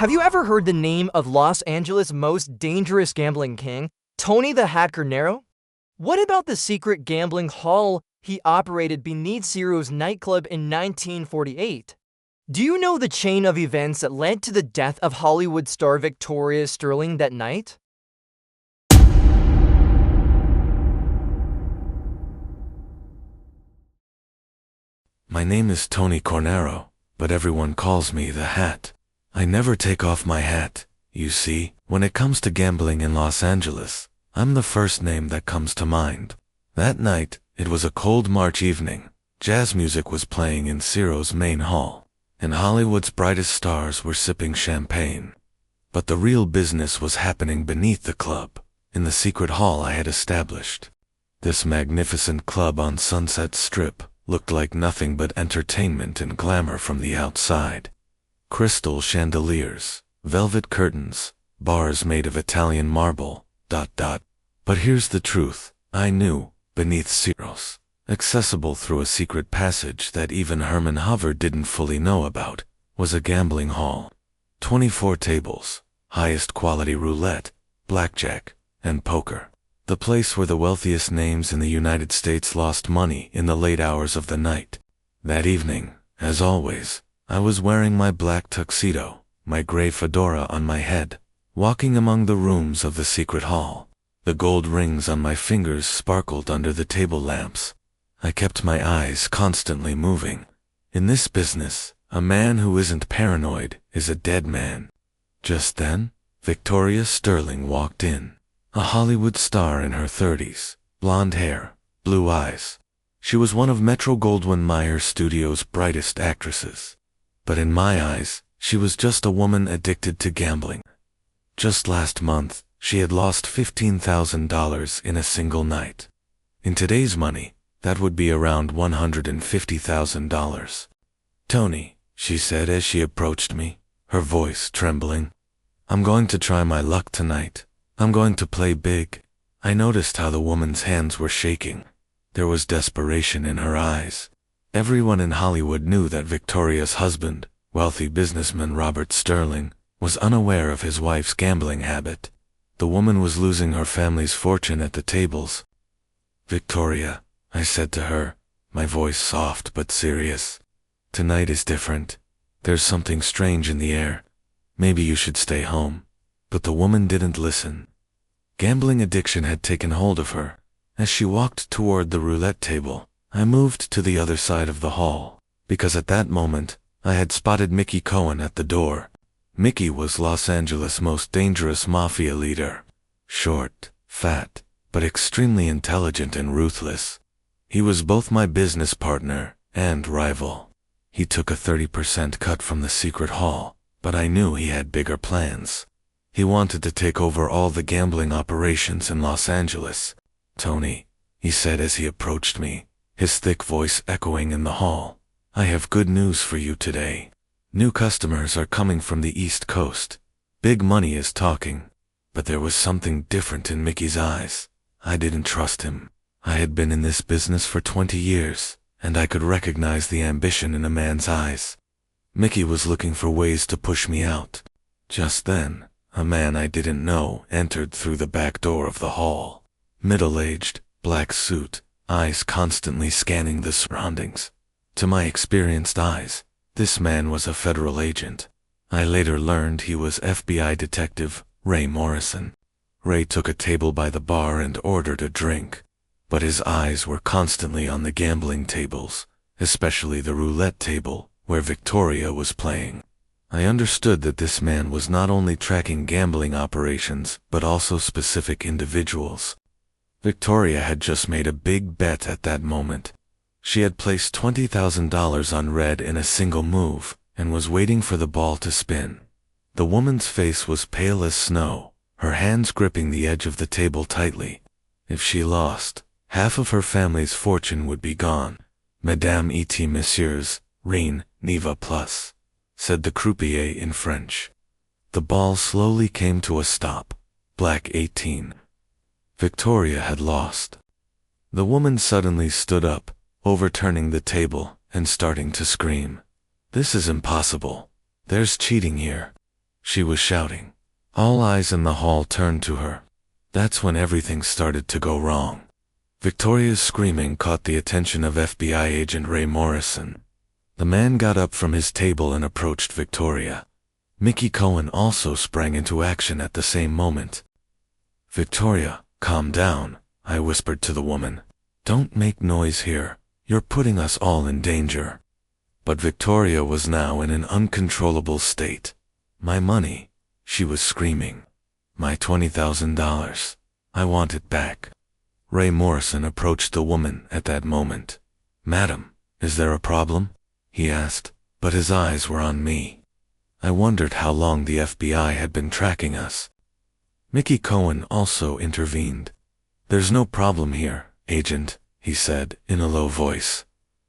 Have you ever heard the name of Los Angeles' most dangerous gambling king, Tony the Hat Cornero? What about the secret gambling hall he operated beneath Ciro's nightclub in 1948? Do you know the chain of events that led to the death of Hollywood star Victoria Sterling that night? My name is Tony Cornero, but everyone calls me the Hat. I never take off my hat. You see, when it comes to gambling in Los Angeles, I'm the first name that comes to mind. That night, it was a cold March evening. Jazz music was playing in Ciro's main hall, and Hollywood's brightest stars were sipping champagne. But the real business was happening beneath the club, in the secret hall I had established. This magnificent club on Sunset Strip looked like nothing but entertainment and glamour from the outside. Crystal chandeliers, velvet curtains, bars made of Italian marble, ... But here's the truth. I knew, beneath Ciro's, accessible through a secret passage that even Herman Hoover didn't fully know about, was a gambling hall. 24 tables, highest quality roulette, blackjack, and poker. The place where the wealthiest names in the United States lost money in the late hours of the night. That evening, as always, I was wearing my black tuxedo, my gray fedora on my head, walking among the rooms of the secret hall. The gold rings on my fingers sparkled under the table lamps. I kept my eyes constantly moving. In this business, a man who isn't paranoid is a dead man. Just then, Victoria Sterling walked in. A Hollywood star in her 30s, blonde hair, blue eyes. She was one of Metro-Goldwyn-Mayer Studios' brightest actresses. But in my eyes, she was just a woman addicted to gambling. Just last month, she had lost $15,000 in a single night. In today's money, that would be around $150,000. "Tony," she said as she approached me, her voice trembling. "I'm going to try my luck tonight. I'm going to play big." I noticed how the woman's hands were shaking. There was desperation in her eyes. Everyone in Hollywood knew that Victoria's husband, wealthy businessman Robert Sterling, was unaware of his wife's gambling habit. The woman was losing her family's fortune at the tables. "Victoria," I said to her, my voice soft but serious, "tonight is different. There's something strange in the air. Maybe you should stay home." But the woman didn't listen. Gambling addiction had taken hold of her. As she walked toward the roulette table, I moved to the other side of the hall, because at that moment, I had spotted Mickey Cohen at the door. Mickey was Los Angeles' most dangerous mafia leader. Short, fat, but extremely intelligent and ruthless. He was both my business partner and rival. He took a 30% cut from the secret hall, but I knew he had bigger plans. He wanted to take over all the gambling operations in Los Angeles. "Tony," he said as he approached me, his thick voice echoing in the hall, "I have good news for you today. New customers are coming from the East Coast. Big money is talking." But there was something different in Mickey's eyes. I didn't trust him. I had been in this business for 20 years, and I could recognize the ambition in a man's eyes. Mickey was looking for ways to push me out. Just then, a man I didn't know entered through the back door of the hall. Middle-aged, black suit, eyes constantly scanning the surroundings. To my experienced eyes, this man was a federal agent. I later learned he was FBI Detective Ray Morrison. Ray took a table by the bar and ordered a drink, but his eyes were constantly on the gambling tables, especially the roulette table, where Victoria was playing. I understood that this man was not only tracking gambling operations, but also specific individuals. Victoria had just made a big bet at that moment. She had placed $20,000 on red in a single move, and was waiting for the ball to spin. The woman's face was pale as snow, her hands gripping the edge of the table tightly. If she lost, half of her family's fortune would be gone. "Madame et messieurs, rien ne va plus," said the croupier in French. The ball slowly came to a stop. Black 18. Victoria had lost. The woman suddenly stood up, overturning the table and starting to scream. "This is impossible. There's cheating here." she was shouting. All eyes in the hall turned to her. That's when everything started to go wrong. Victoria's screaming caught the attention of FBI agent Ray Morrison. The man got up from his table and approached Victoria. Mickey Cohen also sprang into action at the same moment. "Victoria, calm down," I whispered to the woman. "Don't make noise here. You're putting us all in danger." But Victoria was now in an uncontrollable state. "My money," she was screaming. "My $20,000. I want it back." Ray Morrison approached the woman at that moment. "Madam, is there a problem?" he asked, but his eyes were on me. I wondered how long the FBI had been tracking us. Mickey Cohen also intervened. "There's no problem here, Agent," he said in a low voice.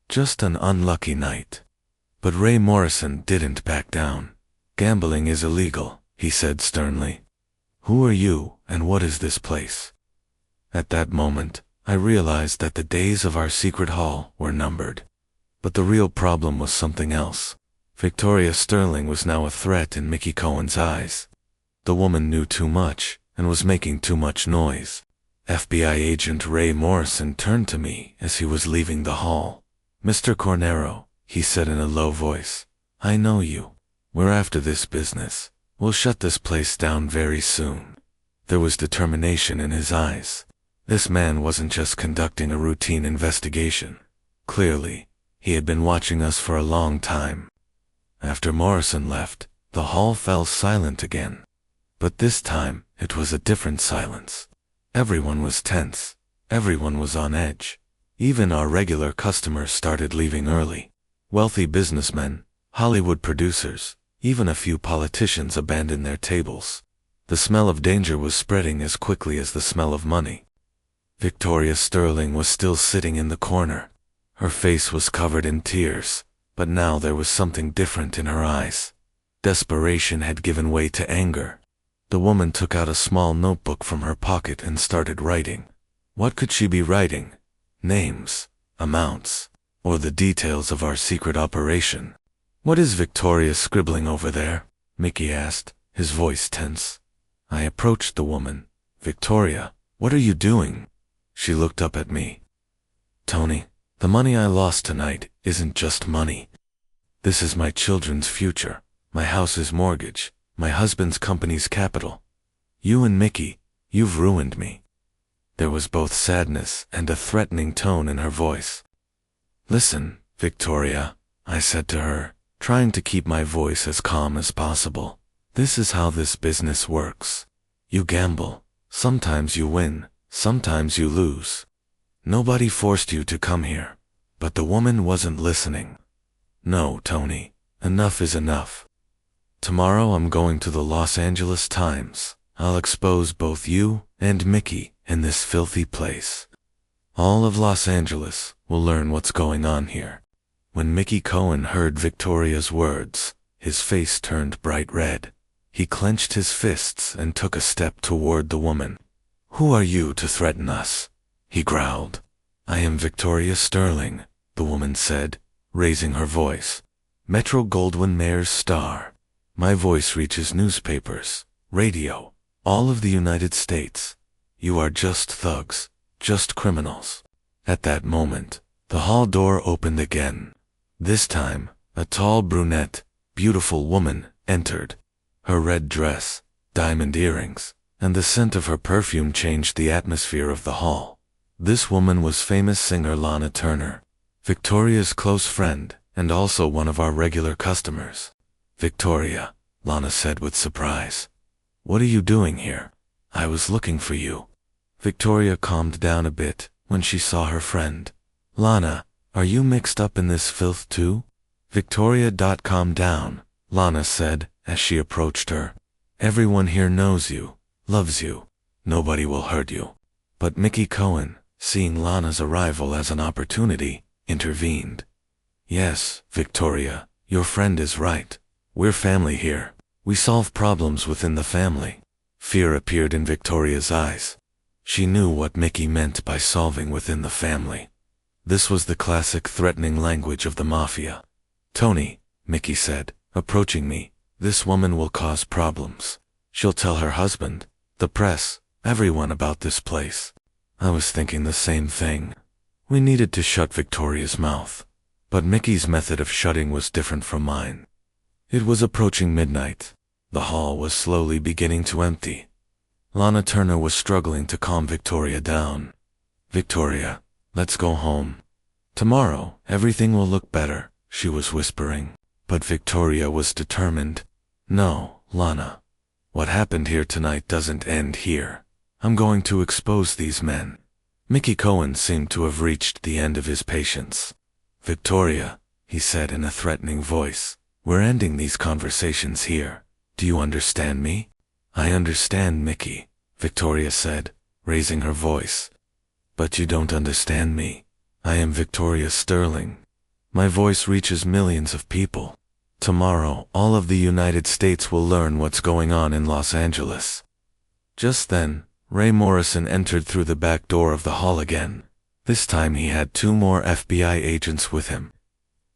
"Just an unlucky night." But Ray Morrison didn't back down. "Gambling is illegal," he said sternly. "Who are you, and what is this place?" At that moment, I realized that the days of our secret hall were numbered. But the real problem was something else. Victoria Sterling was now a threat in Mickey Cohen's eyes. The woman knew too much and was making too much noise. FBI agent Ray Morrison turned to me as he was leaving the hall. "Mr. Cornero," he said in a low voice, "I know you. We're after this business. We'll shut this place down very soon." There was determination in his eyes. This man wasn't just conducting a routine investigation. Clearly, he had been watching us for a long time. After Morrison left, the hall fell silent again. But this time, it was a different silence. Everyone was tense. Everyone was on edge. Even our regular customers started leaving early. Wealthy businessmen, Hollywood producers, even a few politicians abandoned their tables. The smell of danger was spreading as quickly as the smell of money. Victoria Sterling was still sitting in the corner. Her face was covered in tears, but now there was something different in her eyes. Desperation had given way to anger. The woman took out a small notebook from her pocket and started writing. What could she be writing? Names, amounts, or the details of our secret operation? "What is Victoria scribbling over there?" Mickey asked, his voice tense. I approached the woman. "Victoria, what are you doing?" She looked up at me. "Tony, the money I lost tonight isn't just money. This is my children's future, my house's mortgage, my husband's company's capital. You and Mickey, you've ruined me." There was both sadness and a threatening tone in her voice. "Listen, Victoria," I said to her, trying to keep my voice as calm as possible. "This is how this business works. You gamble. Sometimes you win, sometimes you lose. Nobody forced you to come here." But the woman wasn't listening. "No, Tony, enough is enough. Tomorrow I'm going to the Los Angeles Times. I'll expose both you and Mickey in this filthy place. All of Los Angeles will learn what's going on here." When Mickey Cohen heard Victoria's words, his face turned bright red. He clenched his fists and took a step toward the woman. "Who are you to threaten us?" he growled. "I am Victoria Sterling," the woman said, raising her voice. "Metro-Goldwyn-Mayer's star. My voice reaches newspapers, radio, all of the United States. You are just thugs, just criminals." At that moment, the hall door opened again. This time, a tall brunette, beautiful woman entered. Her red dress, diamond earrings, and the scent of her perfume changed the atmosphere of the hall. This woman was famous singer Lana Turner, Victoria's close friend, and also one of our regular customers. "Victoria," Lana said with surprise. "What are you doing here? I was looking for you." Victoria calmed down a bit when she saw her friend. "Lana, are you mixed up in this filth too?" "Victoria, calm down," Lana said as she approached her. "Everyone here knows you, loves you. Nobody will hurt you." But Mickey Cohen, seeing Lana's arrival as an opportunity, intervened. "Yes, Victoria, your friend is right. We're family here. We solve problems within the family." Fear appeared in Victoria's eyes. She knew what Mickey meant by solving within the family. This was the classic threatening language of the Mafia. "Tony," Mickey said, approaching me, This woman will cause problems. She'll tell her husband, the press, everyone about this place. I was thinking the same thing. We needed to shut Victoria's mouth. But Mickey's method of shutting was different from mine. It was approaching midnight. The hall was slowly beginning to empty. Lana Turner was struggling to calm Victoria down. Victoria, let's go home. Tomorrow, everything will look better, she was whispering. But Victoria was determined. No, Lana. What happened here tonight doesn't end here. I'm going to expose these men. Mickey Cohen seemed to have reached the end of his patience. Victoria, he said in a threatening voice, we're ending these conversations here. Do you understand me? I understand, Mickey, Victoria said, raising her voice. But you don't understand me. I am Victoria Sterling. My voice reaches millions of people. Tomorrow, all of the United States will learn what's going on in Los Angeles. Just then, Ray Morrison entered through the back door of the hall again. This time he had 2 more FBI agents with him.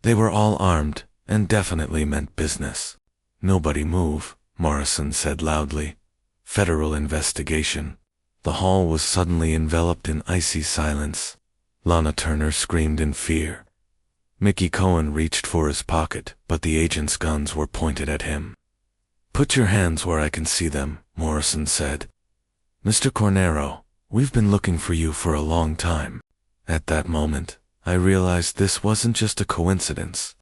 They were all armed, and definitely meant business. Nobody move, Morrison said loudly. Federal investigation. The hall was suddenly enveloped in icy silence. Lana Turner screamed in fear. Mickey Cohen reached for his pocket, but the agents' guns were pointed at him. Put your hands where I can see them, Morrison said. Mr. Cornero, we've been looking for you for a long time. At that moment, I realized this wasn't just a coincidence.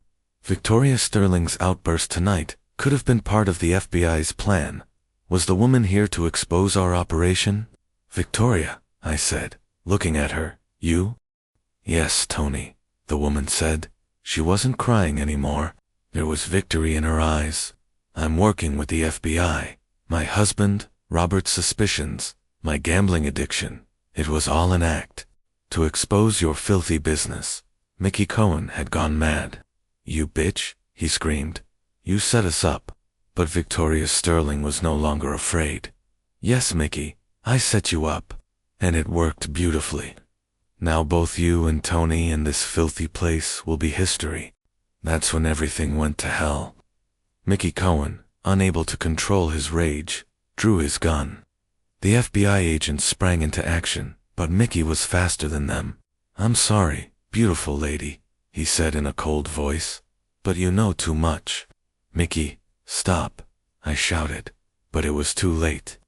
Victoria Sterling's outburst tonight could have been part of the FBI's plan. Was the woman here to expose our operation? Victoria, I said, looking at her, you? Yes, Tony, the woman said. She wasn't crying anymore. There was victory in her eyes. I'm working with the FBI. My husband, Robert's suspicions, my gambling addiction. It was all an act. To expose your filthy business. Mickey Cohen had gone mad. You bitch, he screamed. You set us up. But Victoria Sterling was no longer afraid. Yes, Mickey, I set you up. And it worked beautifully. Now both you and Tony and this filthy place will be history. That's when everything went to hell. Mickey Cohen, unable to control his rage, drew his gun. The FBI agents sprang into action, but Mickey was faster than them. I'm sorry, beautiful lady, he said in a cold voice, but you know too much. Mickey, stop, I shouted, but it was too late.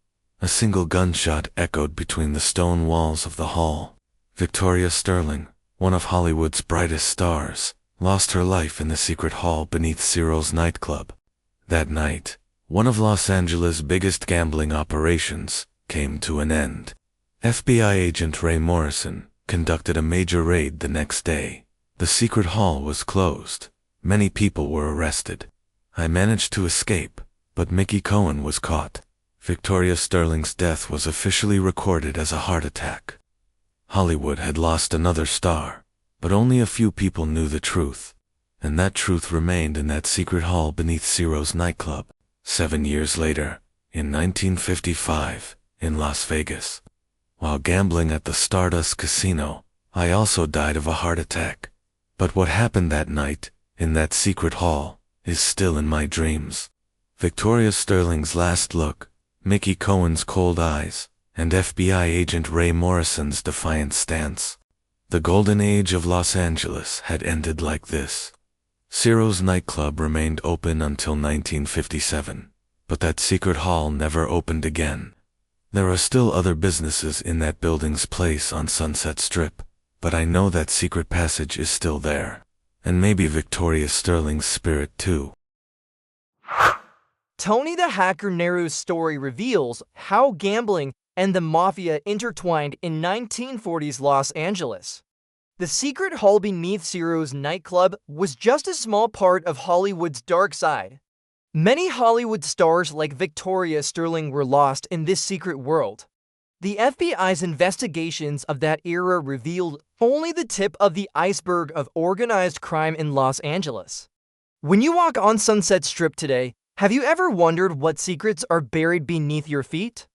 A single gunshot echoed between the stone walls of the hall. Victoria Sterling, one of Hollywood's brightest stars, lost her life in the secret hall beneath Ciro's nightclub. That night, one of Los Angeles' biggest gambling operations came to an end. FBI agent Ray Morrison conducted a major raid the next day. The secret hall was closed. Many people were arrested. I managed to escape, but Mickey Cohen was caught. Victoria Sterling's death was officially recorded as a heart attack. Hollywood had lost another star, but only a few people knew the truth. And that truth remained in that secret hall beneath Ciro's nightclub. 7 years later, in 1955, in Las Vegas. While gambling at the Stardust Casino, I also died of a heart attack. But what happened that night, in that secret hall, is still in my dreams. Victoria Sterling's last look, Mickey Cohen's cold eyes, and FBI agent Ray Morrison's defiant stance. The golden age of Los Angeles had ended like this. Ciro's nightclub remained open until 1957, but that secret hall never opened again. There are still other businesses in that building's place on Sunset Strip, but I know that secret passage is still there. And maybe Victoria Sterling's spirit too. Tony the Hacker Nero's story reveals how gambling and the Mafia intertwined in 1940s Los Angeles. The secret hall beneath Ciro's nightclub was just a small part of Hollywood's dark side. Many Hollywood stars like Victoria Sterling were lost in this secret world. The FBI's investigations of that era revealed only the tip of the iceberg of organized crime in Los Angeles. When you walk on Sunset Strip today, have you ever wondered what secrets are buried beneath your feet?